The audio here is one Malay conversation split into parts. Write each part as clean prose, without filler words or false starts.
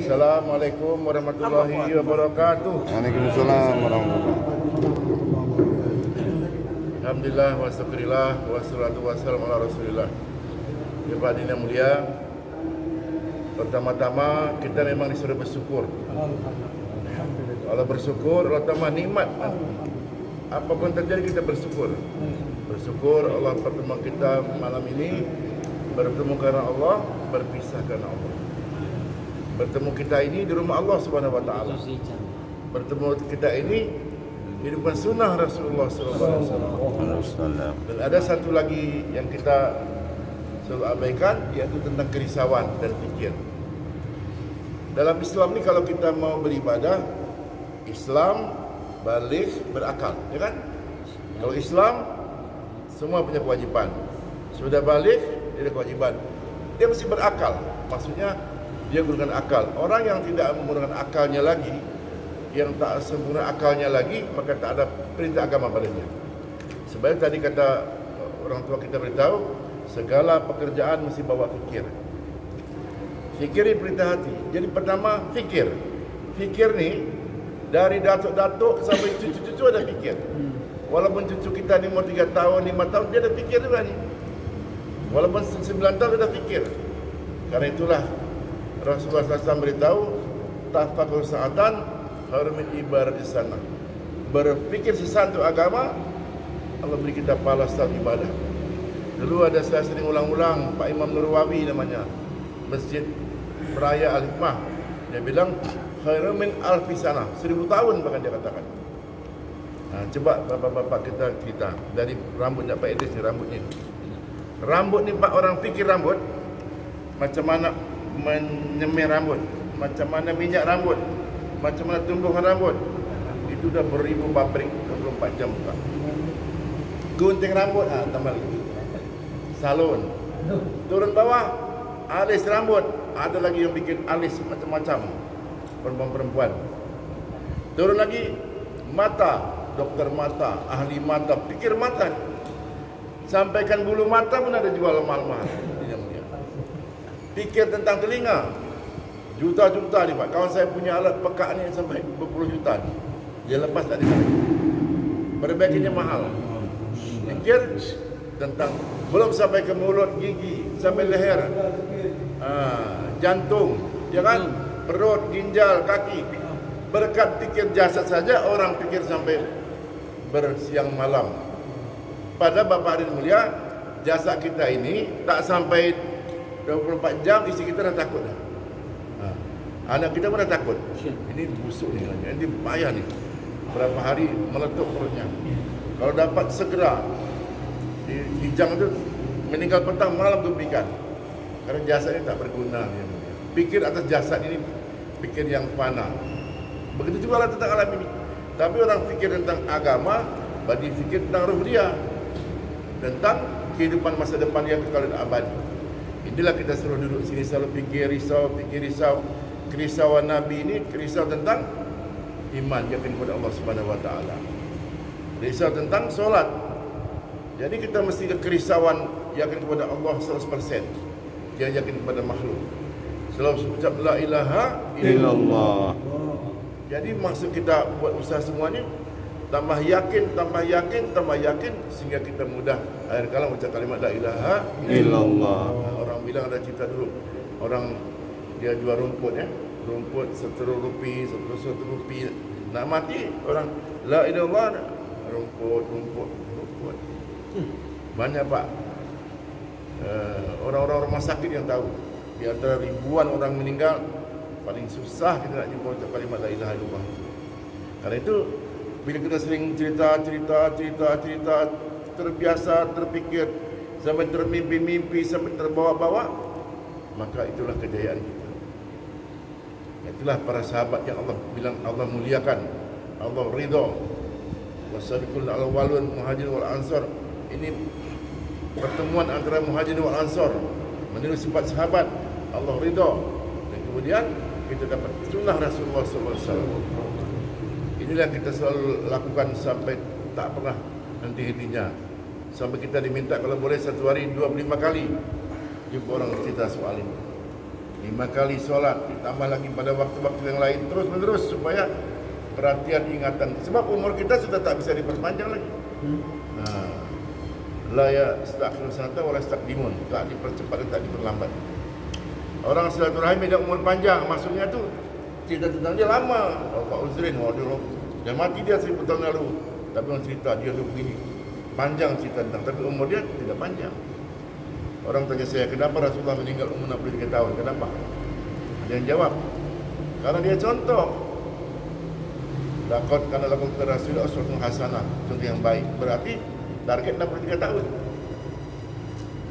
Assalamualaikum warahmatullahi wabarakatuh. Waalaikumsalam warahmatullahi wabarakatuh. Alhamdulillah wa syukurillah wa salatu wassalamu ala rasulillah. Ya Pak Dina mulia, pertama-tama kita memang disuruh bersyukur. Kalau bersyukur, Allah tambah nikmat. Apapun terjadi kita bersyukur. Bersyukur Allah pertemuan kita malam ini, bertemu karena Allah, berpisah karena Allah. Bertemu kita ini di rumah Allah Subhanahu wa taala. Bertemu kita ini di depan sunnah Rasulullah sallallahu alaihi wasallam. Dan ada satu lagi yang kita selalu abaikan, yaitu tentang kerisauan dan fikir. Dalam Islam ni kalau kita mau beribadah, Islam balik berakal, ya kan? Kalau Islam semua punya kewajiban. Sudah balik, dia ada kewajiban. Dia mesti berakal. Maksudnya dia gunakan akal. Orang yang tidak menggunakan akalnya lagi, yang tak sempurna akalnya lagi, maka tak ada perintah agama padanya. Sebab tadi kata orang tua kita beritahu, segala pekerjaan mesti bawa fikir. Fikir ini perintah hati. Jadi pertama fikir. Fikir ni dari datuk-datuk sampai cucu-cucu ada fikir. Walaupun cucu kita ni umur 3 tahun, 5 tahun, dia ada fikir juga ni. Walaupun 9 tahun dia ada fikir. Karena itulah Rasulullah SAW beritahu, tafakur sa'atan harumin ibarat di sana. Berfikir sesuatu agama, Allah beri kita pahala setiap ibadah. Dulu ada saya sering ulang-ulang, Pak Imam Nurwawi namanya, Masjid Raya Al-Hikmah. Dia bilang, harumin alfi sana, 1000 tahun bahkan dia katakan. Coba bapak-bapak kita dari rambutnya Pak Idris ni, rambutnya. Rambut ni Pak, orang fikir rambut, macam mana menyemir rambut, macam mana minyak rambut, macam mana tumbuhan rambut. Itu dah beribu pabrik 24 jam Pak. Gunting rambut, tambah lagi. Salon. Turun bawah, alis rambut. Ada lagi yang bikin alis macam-macam, perempuan-perempuan. Turun lagi, mata, dokter mata, ahli mata, pikir mata. Sampaikan bulu mata pun ada jual mahal-mahal. Fikir tentang telinga, juta-juta ni Pak. Kawan saya punya alat pekak ni sampai berpuluh juta. Dia lepas tak ditarik. Perbaikinya mahal. Fikir tentang, belum sampai ke mulut, gigi, sampai leher, jantung, ya kan? Perut, ginjal, kaki. Berkat fikir jasad saja orang fikir sampai bersiang malam. Pada Bapak Hadir Mulia, jasad kita ini tak sampai 24 jam isteri kita dah takut dah. Anak kita pun dah takut. Ini busuk ni, ini payah ni. Berapa hari meletup perutnya. Kalau dapat segera dijang tu, meninggal petang malam gembikan. Karena jasad ini tak berguna. Pikir atas jasad ini, pikir yang fana. Begitu juga lah tentang alam ini. Tapi orang fikir tentang agama, bagi fikir tentang ruh dia, tentang kehidupan masa depan yang kekal dan abadi. Inilah kita suruh duduk sini selalu fikir risau. Kerisauan Nabi ini kerisau tentang iman, yakin kepada Allah Subhanahu wa taala. Risau tentang solat. Jadi kita mesti ada kerisauan yakin kepada Allah 100%. Dia yakin kepada makhluk. Selalu ucap la ilaha illallah. Jadi maksud kita buat usaha semua ni, tambah yakin sehingga kita mudah akhir kalam ucap kalimat la ilaha illallah. Orang bilang ada cerita dulu, orang dia jual rumput ya, rumput seteru rupi, nak mati orang la ilaha illallah, rumput. Banyak Pak, orang-orang rumah sakit yang tahu, di antara ribuan orang meninggal, paling susah kita nak jumpa ucap kalimat la ilaha illallah. Karena itu bila kita sering cerita, terbiasa, terfikir, sampai termimpi-mimpi, sampai terbawa-bawa, maka itulah kejayaan kita. Itulah para sahabat yang Allah bilang Allah muliakan, Allah ridha. Wasabiqul awwalun muhajirin wal ansar. Ini pertemuan antara muhajirin wal ansar, meniru sifat sahabat, Allah ridha. Dan kemudian kita dapat sunnah Rasulullah SAW. Inilah yang kita selalu lakukan sampai tak pernah henti-hentinya. Sampai kita diminta kalau boleh satu hari 25 kali jumpa orang cerita soal ini. 5 kali solat, ditambah lagi pada waktu-waktu yang lain terus menerus supaya perhatian, ingatan. Sebab umur kita sudah tak bisa diperpanjang lagi. La yasta'khiruna sanata wa la yastaqdimun. Tak dipercepat dan tak diperlambat. Orang silaturahim beda umur panjang, maksudnya tu cerita tentang dia lama. Pak Uzrin, dia mati dia 1000 tahun lalu. Tapi orang cerita dia tu begini. Panjang cerita tentang, tapi umur dia tidak panjang. Orang tanya saya, kenapa Rasulullah meninggal umur 63 tahun? Kenapa? Dia jawab, karena dia contoh. Laqad kana lakum fi Rasulillah uswatun hasanah, contoh yang baik. Berarti target 63 tahun.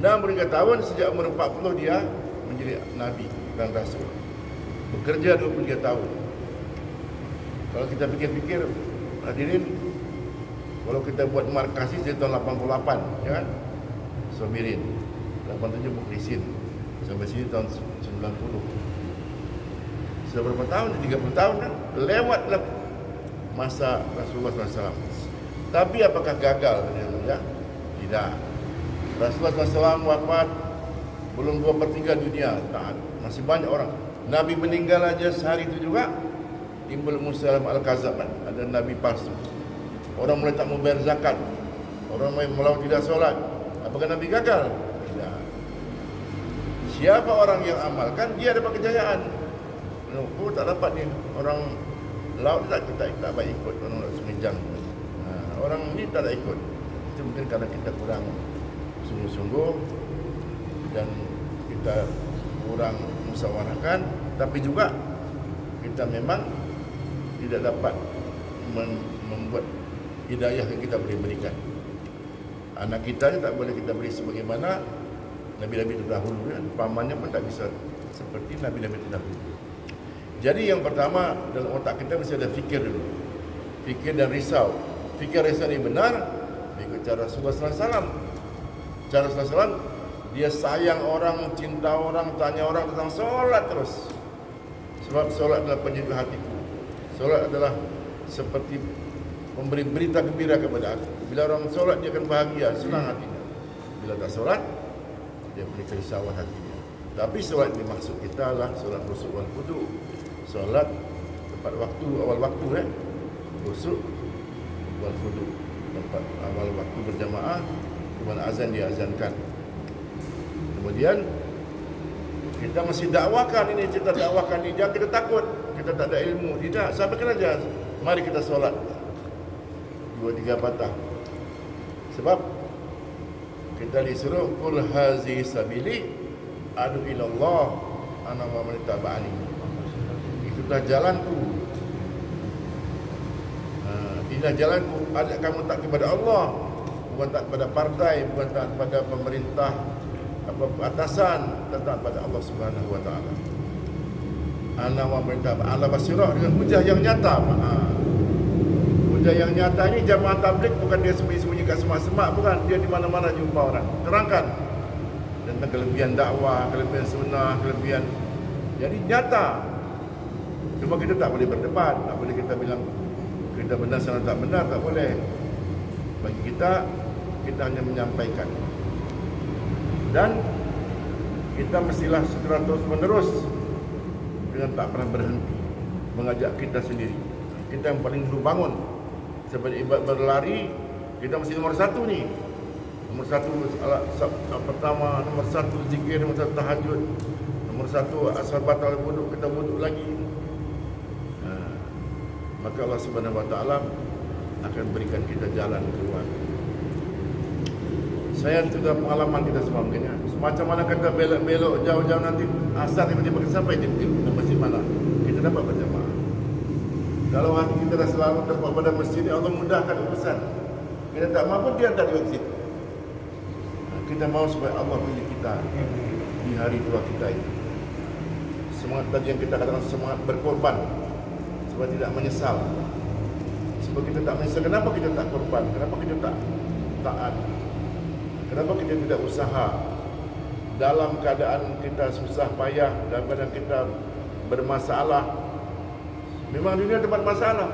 63 tahun sejak umur 40 dia menjadi nabi dan rasul. Bekerja 23 tahun. Kalau kita fikir-fikir, hadirin, kalau kita buat markasi dari tahun 88, ya kan? Sobirin, 87 Mukhlisin, sampai sini tahun 90. Sudah berapa tahun? 30 tahun kan? Lewatlah masa Rasulullah SAW. Tapi apakah gagal? Ya? Tidak. Rasulullah SAW wafat belum 2/3 dunia. Tak. Masih banyak orang. Nabi meninggal aja sehari itu juga timbul Musailamatul al-Kadzdzab. Ada Nabi palsu. Orang mulai tak mau bayar zakat. Orang mulai tidak solat. Apakah Nabi gagal? Tidak. Siapa orang yang amalkan, dia dapat kejayaan. Oh, tak dapat ni. Orang laut tak baik ikut. Orang laut Semenjang. Orang ni tak ada ikut. Itu mungkin kerana kita kurang sungguh-sungguh dan kita kurang musyawarahkan, tapi juga kita memang tidak dapat membuat hidayah yang kita boleh berikan. Anak kita ni tak boleh kita beri sebagaimana Nabi-Nabi terdahulu, kan? Pamannya pun tak bisa seperti Nabi-Nabi terdahulu. Jadi yang pertama dalam otak kita mesti ada fikir dulu. Fikir dan risau. Fikir risau ini benar ikut cara Rasulullah SAW. Cara Rasulullah SAW, dia sayang orang, cinta orang, tanya orang tentang solat terus. Sebab solat adalah penyejuk hatiku. Solat adalah seperti memberi berita gembira kepada aku. Bila orang solat dia akan bahagia, senang hatinya. Bila tak solat, dia beri kerisauan hatinya. Tapi solat ini maksud kita adalah solat khusyuk wal khudu'. Solat tepat waktu, awal waktu, khusyuk wal khudu'. Tempat awal waktu berjamaah, kemudian azan diazankan. Kemudian kita masih dakwakan ini, kita dakwakan ini, jangan kita takut, kita tak ada ilmu, tidak, sampaikan aja. Mari kita solat 2-3 patah. Sebab kita disuruh qul hazihi sabili adu ilallah ana wa man tabani. Itulah jalanku. Inilah jalanku, ajak kamu tak kepada Allah, bukan tak kepada partai, bukan tak kepada pemerintah apa atasan, tetap pada Allah Subhanahu wa taala. Ana wa man tabani basirah dengan hujah yang nyata. Hujah yang nyata ini jamaah tabligh bukan dia sembunyi-sembunyi kat semak-semak, bukan, dia di mana-mana jumpa orang. Terangkan tentang kelebihan dakwah, kelebihan sunnah, kelebihan. Jadi nyata. Cuma kita tak boleh berdebat, tak boleh kita bilang kita benar sana tak benar, tak boleh. Bagi kita hanya menyampaikan. Dan kita mestilah secara terus menerus dengan tak pernah berhenti mengajak kita sendiri. Kita yang paling dulu bangun. Seperti ibadat berlari, kita mesti nomor 1 ni. Nomor 1 pertama, nomor 1 zikir, nomor 1 tahajud, nomor 1 asal batal wuduk, kita wuduk lagi. Maka Allah Subhanahu wa taala akan berikan kita jalan keluar. Saya sudah pengalaman kita semua mungkin, ya. Semacam mana kita belok-belok jauh-jauh nanti asar tiba-tiba sampai di masjid mana kita dapat berjamaah. Kalau hati kita dah selalu terpaut pada masjid, Allah mudahkan urusan. Kita tak mampu, dia hantar ke masjid. Kita mahu supaya Allah pilih kita di hari tua kita ini. Semangat tadi yang kita katakan, semangat berkorban supaya tidak menyesal. Sebab kita tak menyesal, kenapa kita tak korban? Kenapa kita tak taat? Kenapa kita tidak usaha? Dalam keadaan kita susah payah, dalam keadaan kita bermasalah. Memang dunia tempat masalah.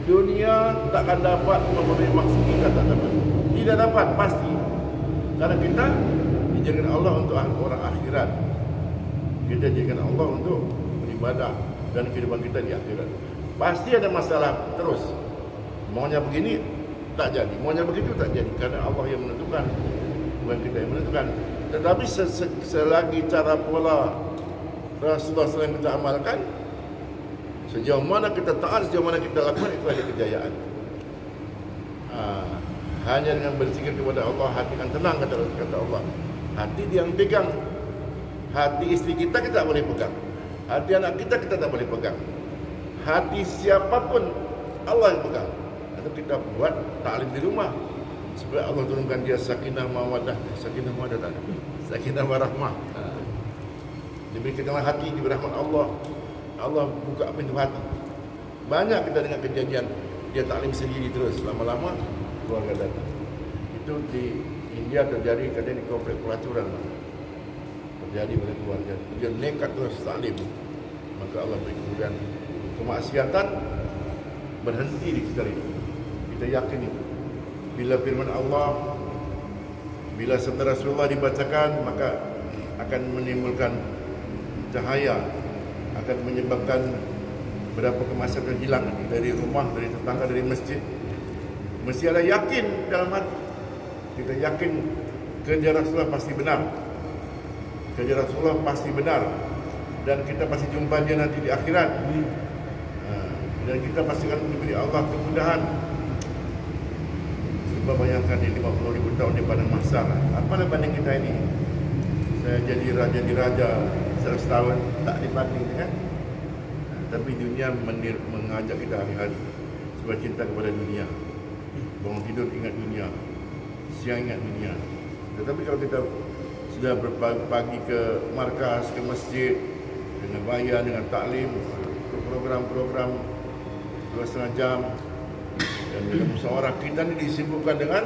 Dunia takkan dapat memenuhi maksud kita, tak dapat. Tidak dapat, pasti. Karena kita dijadikan Allah untuk orang akhirat. kita jadikan Allah untuk beribadah dan kehidupan kita di akhirat. Pasti ada masalah terus. Maunya begini tak jadi, maunya begitu tak jadi, karena Allah yang menentukan, bukan kita yang menentukan. Tetapi selagi cara pola Rasulullah SAW kita amalkan, sejauh mana kita taat, sejauh mana kita lakukan, itu ada kejayaan. Hanya dengan berzikir kepada Allah, hati akan tenang, kata Allah. Hati dia yang pegang. Hati istri kita tak boleh pegang. Hati anak kita tak boleh pegang. Hati siapapun Allah yang pegang. Atau kita buat taklim di rumah supaya Allah turunkan dia sakinah mawaddah, sakinah warahmah. Diberikanlah hati, diberi rahmat Allah. Allah buka pintu hati. Banyak kita dengar kejadian dia taklim sendiri terus, lama-lama keluarga datang. Itu di India terjadi, kadang di komplek pelacuran terjadi pada keluarga. Dia nekat terus taklim, maka Allah beri kemudian kemaksiatan berhenti di sekitar itu. Kita yakin itu. Bila firman Allah, bila sabda Rasulullah dibacakan, maka akan menimbulkan cahaya, akan menyebabkan berapa kemaksiatan hilang dari rumah, dari tetangga, dari masjid. Mesti ada yakin dalam hati. Kita yakin kerja Rasulullah pasti benar. Kerja Rasulullah pasti benar. Dan kita pasti jumpa dia nanti di akhirat. Dan kita pasti akan diberi Allah kemudahan. Coba bayangkan di 50.000 tahun di padang mahsyar. Apa banding kita ini? Saya jadi raja 100 tahun tak dibanding kan? Tapi dunia mengajak kita hari-hari supaya cinta kepada dunia. Bangun tidur ingat dunia, siang ingat dunia. Tetapi kalau kita sudah berpagi ke markas, ke masjid, dengan bayar, dengan taklim, ke program-program 2,5 jam, dan dengan musyawarah, kita ini disibukkan dengan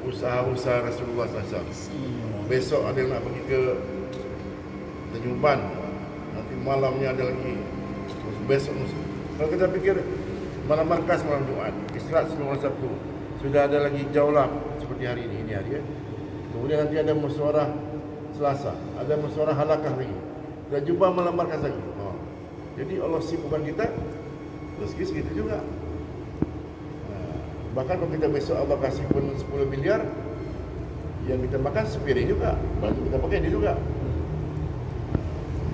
usaha-usaha Rasulullah SAW. Besok ada yang nak pergi ke Tanjung Ban, nanti malamnya ada lagi, besok musuh. Kalau kita pikir malam markas, malam Jumat, istirahat sebelum Sabtu, sudah ada lagi jaulah seperti hari ini hari ya. Kemudian nanti ada musyawarah Selasa, ada musyawarah halakah lagi, sudah jumpa malam markas lagi. Jadi Allah sibukkan kita, rezeki segitu juga. Bahkan kalau kita besok Allah kasih pun 10 miliar, yang kita makan sepiring juga, baju kita pakai dia juga.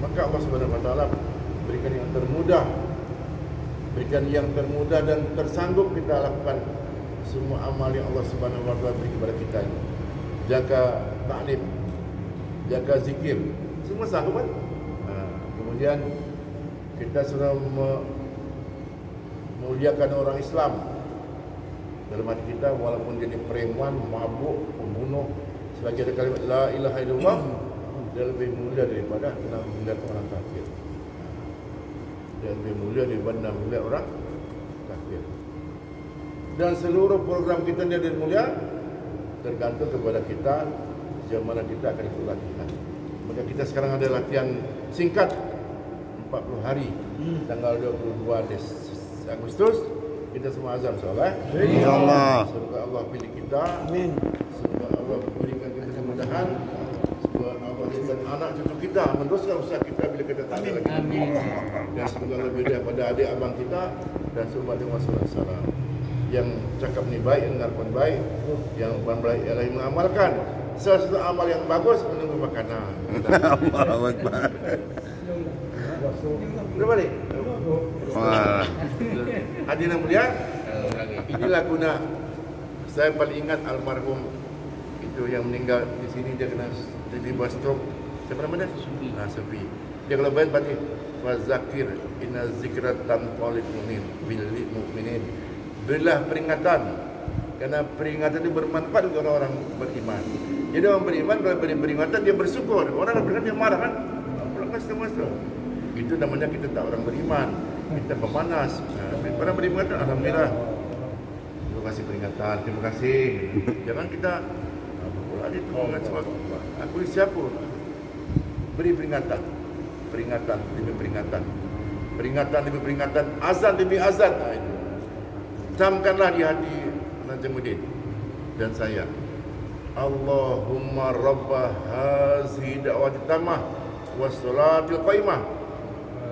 Maka Allah Subhanahu Wa Taala berikan yang termudah, berikan yang termudah dan tersanggup kita lakukan semua amal yang Allah Subhanahu Wa Taala beri kepada kita ini. Jaga taklim, jaga zikir, semua sanggup kan? Kemudian kita sudah memuliakan orang Islam dalam hati kita, walaupun jadi preman, mabuk, pembunuh, selagi ada kalimat la ilaha illallah, dia lebih mulia daripada melihat orang kafir. Dia lebih mulia daripada melihat orang kafir. Dan seluruh program kita ni ada mulia tergantung kepada kita sejauh mana kita akan ikut latihan. Maka kita sekarang ada latihan singkat 40 hari, tanggal 22 Agustus. Kita semua azam insyaAllah. InsyaAllah. Semoga Allah pilih kita. Amin. Semoga Allah berikan kita kemudahan. Semoga Allah berikan anak cucu kita meneruskan usaha kita bila kita tak ada lagi. Amin. Dan semoga lebih daripada adik abang kita dan semua masalah yang cakap ni baik, dengar pun baik, yang baik ialah yang mengamalkan. Sesuatu amal yang bagus menunggu makanan. Allahu Akbar. Berapa ni? Wah. Hadirin mulia, inilah guna saya paling ingat almarhum itu yang meninggal di sini, dia kena tiba-tiba stroke. Siapa nama dia? Sufi. Dia kalau bayar tadi fazakir inna zikrat tanfa'ul mu'minin. Berilah peringatan, karena peringatan itu bermanfaat untuk orang beriman. Jadi orang beriman kalau beri peringatan dia bersyukur. Orang beriman dia marah kan? Pulang semua. Itu namanya kita tak orang beriman. Kita pemanas. Orang beriman alhamdulillah. Terima kasih peringatan. Terima kasih. Jangan kita pula itu mengacau. Aku siapa? Beri peringatan. Peringatan demi peringatan. Peringatan demi peringatan. Azan demi azan. Itu. Camkanlah di hati Najamuddin dan saya. Allahumma rabba hazihi da'wati tamah wassalatil qaimah.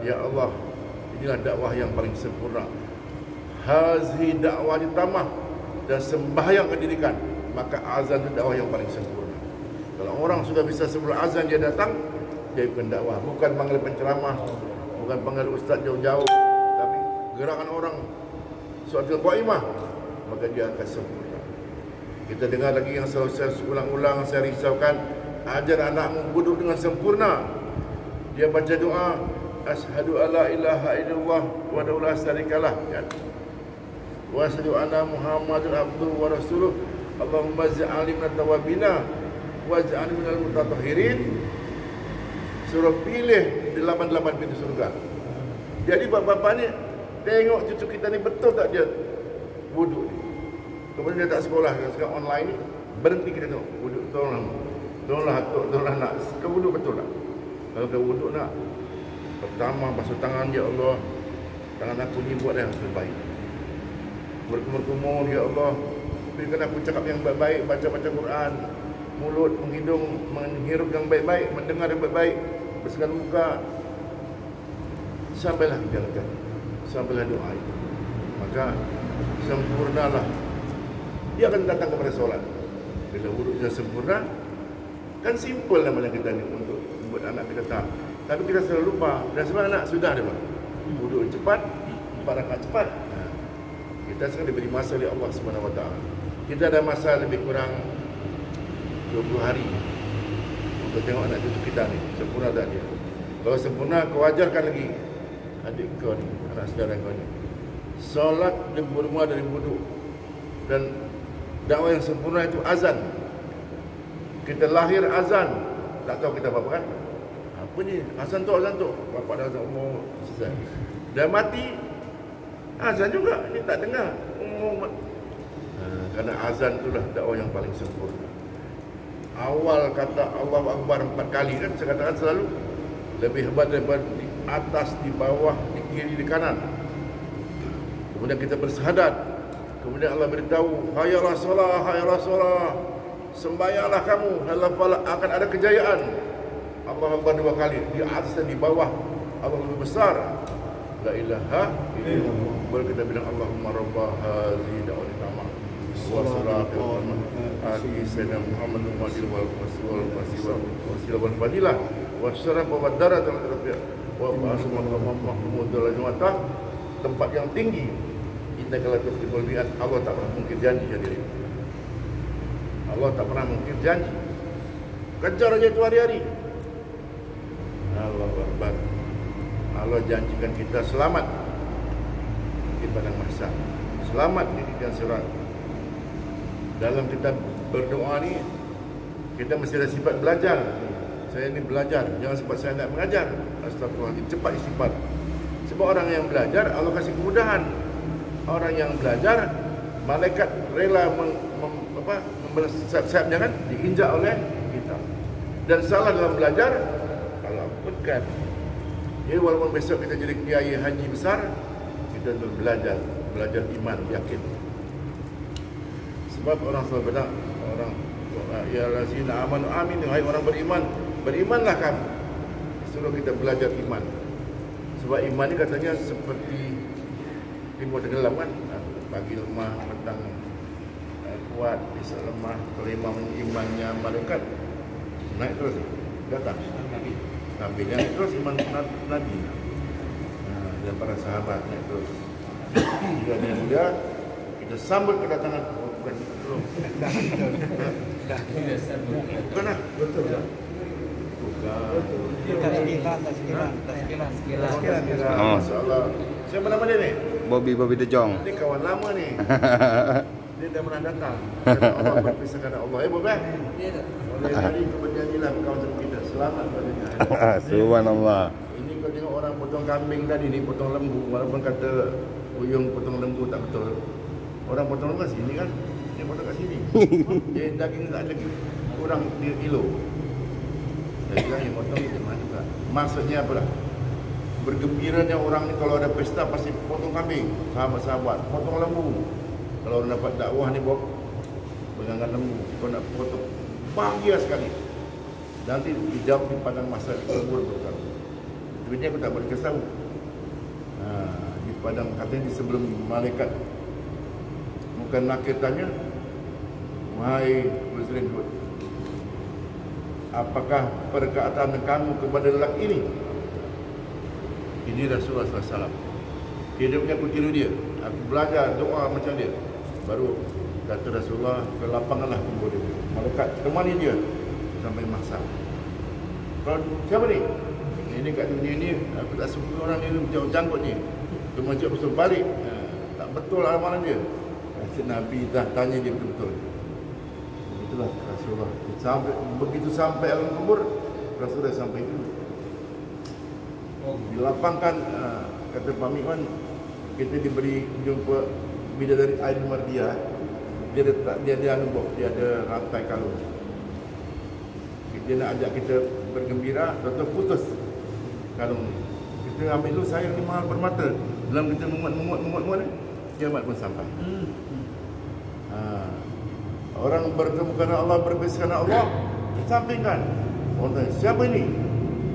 Ya Allah, inilah dakwah yang paling sempurna. Hazihi dakwah tamah, dan sembahyang kedirikan, maka azan itu dakwah yang paling sempurna. Kalau orang sudah bisa sebelum azan dia datang, dia bukan dakwah, bukan panggil penceramah, bukan panggil ustaz jauh-jauh, tapi gerakan orang salatil qaimah, maka dia akan sempurna. Kita dengar lagi yang selalu saya ulang-ulang, saya risaukan, ajar anakmu wuduk dengan sempurna. Dia baca doa, asyhadu alla ilaha illallah wa la syarikalah, kan? Wa asyhadu anna Muhammadun abduhu wa rasuluh. Allahumma ij'alni minat tawabina waj'alni minal mutatahhirin. Suruh pilih 88 pintu surga. Jadi bapak-bapak ni tengok cucu kita ni betul tak dia wuduk ni. Kemudian dia tak sekolah, sekarang online ni, berhenti kita tengok wuduk, tolonglah atuk, tolonglah nak, kau wuduk betul tak? Kalau kau wuduk nak, pertama basuh tangan, ya Allah, tangan aku ni buat yang terbaik. Berkumur-kumur, ya Allah, berikan aku cakap yang baik-baik, baca-baca Quran, mulut, menghidung, menghirup yang baik-baik, mendengar yang baik-baik, bersihkan muka, sampailah jalankan, sampailah doa itu. Maka sempurnalah, dia akan datang kepada solat. Bila wuduknya sempurna, kan simple namanya kita ni untuk buat anak kita tak. Tapi kita selalu lupa. Dan sebab anak sudah ada bang, wuduk cepat, 4 rakaat cepat. Kita sekarang diberi masa oleh Allah SWT. Kita ada masa lebih kurang 20 hari untuk tengok anak cucu kita ni sempurna tak dia. Kalau sempurna, kau ajarkan lagi adik kau ni, anak saudara kau ni. Solat dia bermula dari wuduk. Dan dakwah yang sempurna itu azan. Kita lahir azan, tak tahu kita apa kan? Apa ni? Azan tu. Bapak dah azan umur selesai. Dah mati, azan juga. Ini tak dengar. Kerana azan itulah dakwah yang paling sempurna. Awal kata Allahu Akbar 4 kali kan, saya katakan selalu lebih hebat daripada di atas, di bawah, di kiri, di kanan. Kemudian kita bersyahadat. Kemudian Allah beritahu, hayya Rasulullah, sembahyanglah kamu, akan ada kejayaan. Allahu Akbar 2 kali, di atas dan di bawah. Allah lebih besar. La ilaha illallah. Baru kita bilang Allahumma rabbah hadhihi da'wati tamah wa salatu wa ali sayyidina Muhammad wal wasilah wal fadilah wa syaraf wa darat wa ba'asma Muhammad wal tempat yang tinggi. Inna kalau tuqibul bi'at, Allah tak pernah mungkir janji hadirin. Allah tak pernah mungkir janji. Kejar aja itu hari-hari. Allahu Akbar. Allah janjikan kita selamat di padang mahsyar, selamat di titik sirat. Dalam kita berdoa ni, kita mesti ada sifat belajar. Saya ni belajar, jangan sebab saya nak mengajar. Astagfirullahaladzim, cepat istighfar. Sebab orang yang belajar, Allah kasih kemudahan. Orang yang belajar, malaikat rela sayap-sayapnya kan, diinjak oleh kita. Dan salah dalam belajar, Allah ampunkan. Jadi walaupun besok kita jadi kiai haji besar, kita terus belajar iman, yakin. Sebab orang selalu bilang, orang ya lazina amanu amin, hai orang beriman, berimanlah kamu. Suruh kita belajar iman. Sebab iman ni katanya seperti timbul tenggelam kan, pagi lemah, petang kuat, esok lemah. Kalau imannya malaikat naik terus, datang Nabi naik terus, iman Nabi dan para sahabat naik terus. Jika dia muda, kita sambut kedatangan bukan bukan lah, betul tak? Tazkirah. Masya-Allah. Siapa nama dia ni? Bobby De Jong. Ini kawan lama ni. Dia dah pernah datang. Allah berpisah kerana Allah. Bob eh? Oleh tadi kau berjanjilah kawan kita selamat padanya. Subhanallah. Ini kau tengok orang potong kambing tadi ni, potong lembu, walaupun kata Uyung potong lembu tak betul. Orang potong lembu kat sini kan, dia potong kat sini. Dia daging tak lagi kurang 3 kilo. Dia bilang yang potong itu mana juga. Maksudnya apa lah? Bergembiranya orang ni kalau ada pesta pasti potong kambing, sahabat-sahabat, potong lembu. Kalau orang dapat dakwah ni Bob, pegangan lembu, kau nak potong, bahagia sekali. Nanti dijawab di padang mahsyar di kubur berkata. Sebenarnya aku tak boleh kasih tahu. Di padang katanya di sebelum malaikat bukan nakir tanya, wahai Presiden Hud, apakah perkataan kamu kepada lelaki ini? Ini Rasulullah SAW. Hidupnya aku tiru dia. Aku belajar doa macam dia. Baru kata Rasulullah, ke lapanganlah kubur dia. Malaikat temani dia sampai mahsyar. Kalau siapa ni? Ini kat dunia ni aku tak suka orang ni macam janggut ni. Dia macam betul balik. Tak betul amalan dia. Kata Nabi dah tanya dia betul-betul. Begitulah Rasulullah. Begitu sampai alam kubur, Rasulullah sampai itu. Dilapangkan, kata Pak Mikwan, kita diberi jumpa bidadari Ain Mardiah. Dia ada rantai kalung. Dia nak ajak kita bergembira, tentu putus kalung ni. Kita ambil dulu, sayang ni mahal permata. Dalam kita muat kiamat pun sampai. Orang bertemu kerana Allah, berbeza kerana Allah, sampingkan. Orang tanya, siapa ini?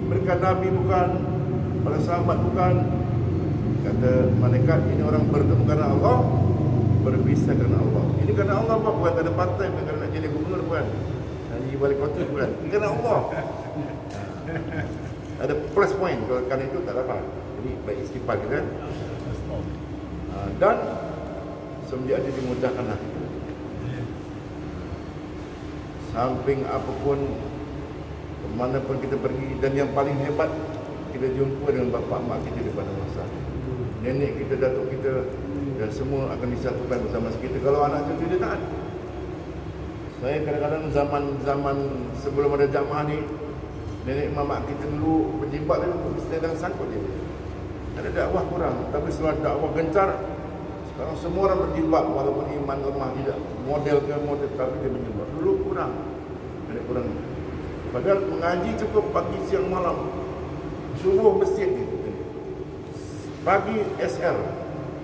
Mereka Nabi bukan, para sahabat bukan. Kata malaikat, ini orang bertemu kerana Allah, berbeza kerana Allah. Ini kerana Allah apa? Bukan ada partai, bukan kerana nak jadi gubernur, bukan. Jadi wali kota, bukan. Ini kerana Allah. Ada plus point, kalau kerana itu tak dapat. Jadi baik istighfar kita. Dan semenjak itu dimudahkanlah kita. Samping apapun, kemana pun kita pergi, dan yang paling hebat, kita jumpa dengan bapa mak kita di pada masa. Nenek kita, datuk kita, dan semua akan disatukan bersama kita. Kalau anak cucu dia tak ada. Saya kadang-kadang zaman sebelum ada jamaah ni, nenek mamak kita dulu berjimbat dulu, sedang sangkut dia. Ada dakwah kurang, tapi setelah dakwah gencar, sekarang semua orang berjilbab walaupun iman lemah, tidak model ke model, tapi dia berjilbab. Dulu kurang, ada kurang. Padahal mengaji cukup pagi, siang, malam. Subuh masjid ni, pagi SR,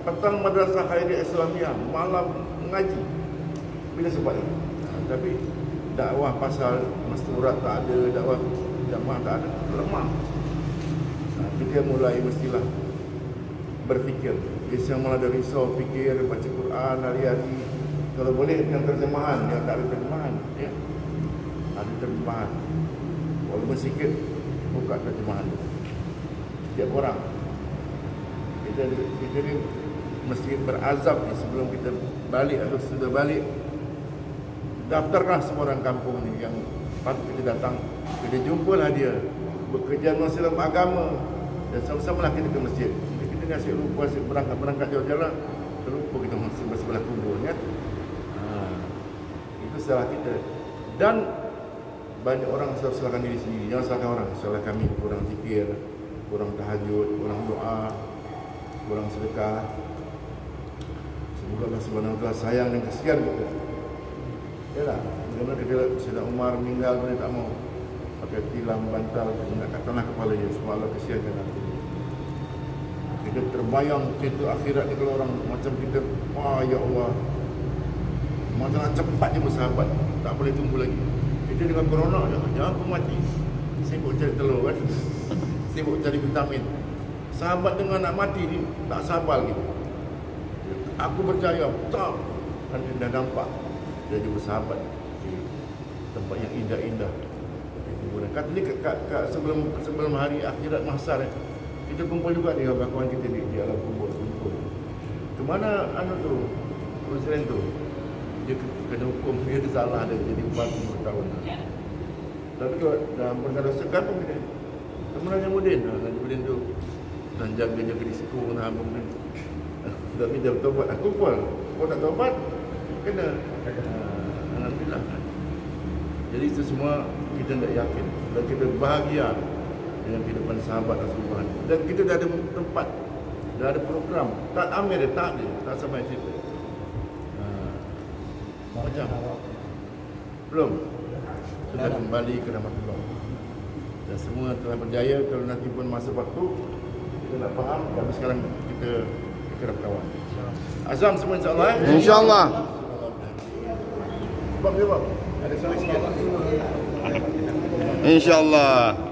petang madrasah Khairiyah Islamiyah, malam mengaji. Bila sebab ini? Tapi dakwah pasal masturat tak ada, dakwah jamaah tak ada, lemah. Kita mulai mestilah berfikir. Biasa malah ada risau, fikir, baca Quran hari-hari. Kalau boleh dengan terjemahan, yang tak ada terjemahan, ya. Ada terjemahan. Walaupun sikit, buka terjemahan. Setiap orang. Kita ni mesti berazam ni sebelum kita balik atau sudah balik. Daftarkan semua orang kampung ni yang patut kita datang. Kita jumpalah dia. Bekerja masalah agama. Dan sama-sama lah kita ke masjid. Kita asyik lupa, asyik berangkat jauh-jauh, terlupa kita masih bersebelah kubur, kan? Itu salah kita. Dan banyak orang salahkan diri sendiri. Jangan salahkan orang. Salah kami, kurang zikir, kurang tahajud, kurang doa, kurang sedekah. Semoga Allah Subhanahu Wa Taala sayang dan kasihan kita. Yalah, bagaimana ketika Sayyidina Umar meninggal, dia tak mau pakai tilam, bantal, nak kat tanah kepala dia. Sebab Allah kasihankan aku. Kita terbayang cerita akhirat ni kalau orang macam kita, wah ya Allah, macam nak cepat je bersahabat, tak boleh tunggu lagi. Kita dengan corona je, jangan aku mati, sibuk cari telur kan, sibuk cari vitamin. Sahabat dengan nak mati ni tak sabar gitu. Aku percaya, tak, kan dah nampak dia juga sahabat di tempat yang indah-indah. Kata ni sebelum hari akhirat mahsyar, kita kumpul juga dengan kawan kita di alam kubur. Kemana tu presiden tu? Dia kena hukum, dia salah dia jadi 40 tahun. Tapi kalau dalam perkara sekarang kita kemana Najamudin? Najamudin tu dan jaga risiko nak abang ni. Tapi dia bertobat, aku pun kau tak tobat kena. Alhamdulillah. Jadi itu semua kita tak yakin dan kita bahagia dengan kehidupan sahabat Rasulullah. Dan kita dah ada tempat, dah ada program. Tak ambil dia, tak sampai situ. Macam belum sudah kembali ke rahmatullah. Dan semua telah berjaya. Kalau nanti pun masa waktu kita nak faham, tapi sekarang kita kerap kawan. Azam semua insya-Allah. InsyaAllah. Sebab dia ada salah sikit. InsyaAllah.